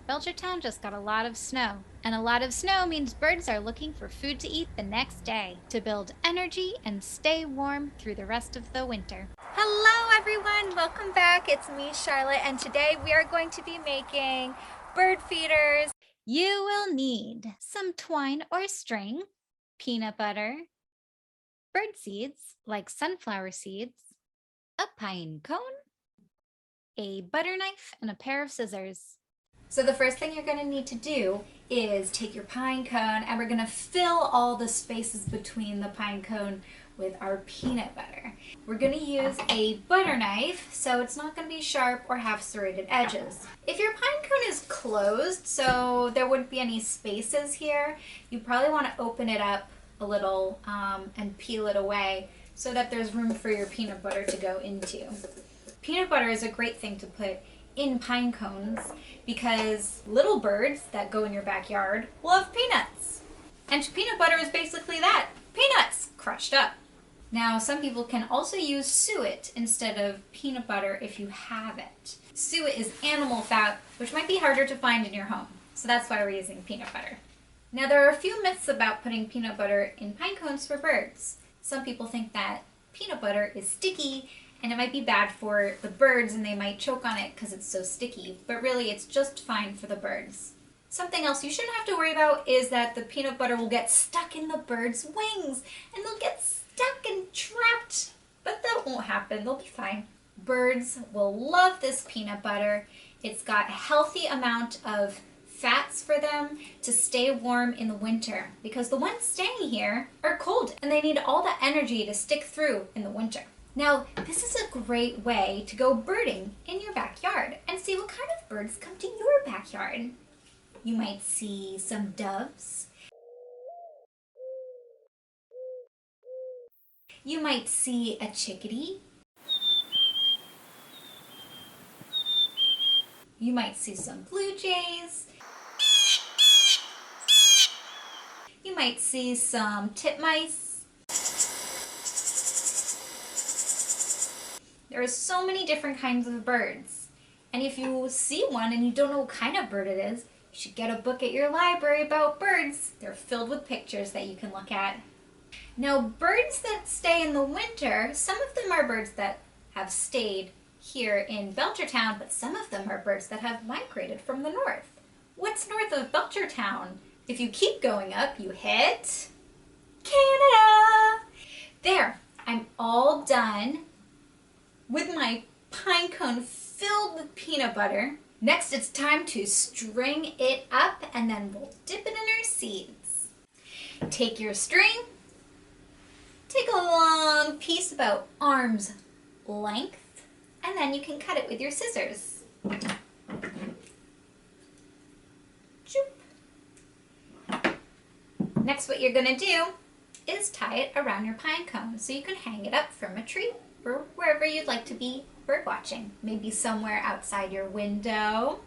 Belchertown just got a lot of snow, and a lot of snow means birds are looking for food to eat the next day to build energy and stay warm through the rest of the winter. Hello everyone, welcome back. It's me, Charlotte, and today we are going to be making bird feeders. You will need some twine or string, peanut butter, bird seeds like sunflower seeds, a pine cone, a butter knife, and a pair of scissors. So the first thing you're going to need to do is take your pine cone and we're going to fill all the spaces between the pine cone with our peanut butter. We're going to use a butter knife so it's not going to be sharp or have serrated edges. If your pine cone is closed, so there wouldn't be any spaces here, you probably want to open it up a little and peel it away so that there's room for your peanut butter to go into. Peanut butter is a great thing to put in pine cones because little birds that go in your backyard love peanuts. And peanut butter is basically that, peanuts crushed up. Now some people can also use suet instead of peanut butter if you have it. Suet is animal fat, which might be harder to find in your home, so that's why we're using peanut butter. Now there are a few myths about putting peanut butter in pine cones for birds. Some people think that peanut butter is sticky and it might be bad for the birds and they might choke on it because it's so sticky, but really it's just fine for the birds. Something else you shouldn't have to worry about is that the peanut butter will get stuck in the birds' wings and they'll get stuck and trapped, but that won't happen, they'll be fine. Birds will love this peanut butter. It's got a healthy amount of fats for them to stay warm in the winter because the ones staying here are cold and they need all the energy to stick through in the winter. Now, this is a great way to go birding in your backyard and see what kind of birds come to your backyard. You might see some doves. You might see a chickadee. You might see some blue jays. You might see some titmice. There are so many different kinds of birds. And if you see one and you don't know what kind of bird it is, you should get a book at your library about birds. They're filled with pictures that you can look at. Now, birds that stay in the winter, some of them are birds that have stayed here in Belchertown, but some of them are birds that have migrated from the north. What's north of Belchertown? If you keep going up, you hit Canada. There, I'm all done with my pine cone filled with peanut butter. Next, it's time to string it up and then we'll dip it in our seeds. Take your string, take a long piece about arm's length, and then you can cut it with your scissors. Next, what you're gonna do is tie it around your pine cone so you can hang it up from a tree or wherever you'd like to be bird watching. Maybe somewhere outside your window.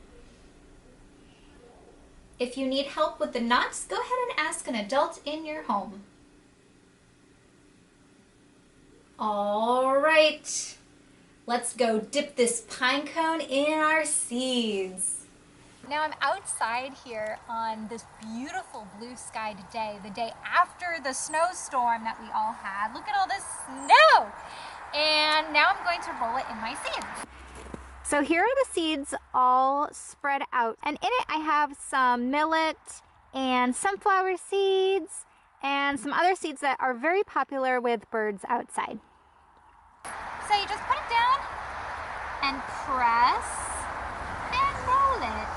If you need help with the knots, go ahead and ask an adult in your home. All right, let's go dip this pine cone in our seeds. Now I'm outside here on this beautiful blue sky today, the day after the snowstorm that we all had. Look at all this snow! And now I'm going to roll it in my seeds. So here are the seeds all spread out. And in it I have some millet and sunflower seeds and some other seeds that are very popular with birds outside. So you just put it down and press and roll it.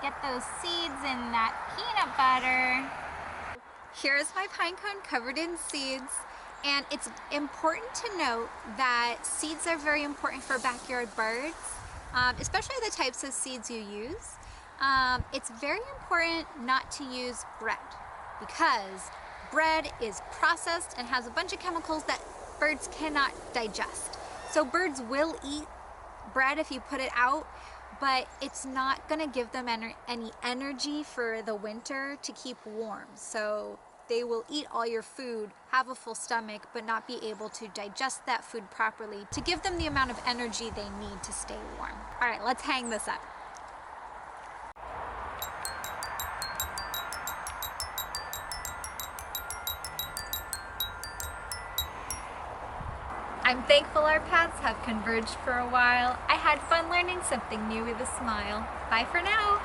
Get those seeds in that peanut butter. Here's my pine cone covered in seeds, and it's important to note that seeds are very important for backyard birds, especially the types of seeds you use. It's very important not to use bread because bread is processed and has a bunch of chemicals that birds cannot digest. So birds will eat bread if you put it out, but it's not going to give them any energy for the winter to keep warm. So they will eat all your food, have a full stomach, but not be able to digest that food properly to give them the amount of energy they need to stay warm. All right, let's hang this up. I'm thankful our paths have converged for a while. I had fun learning something new with a smile. Bye for now.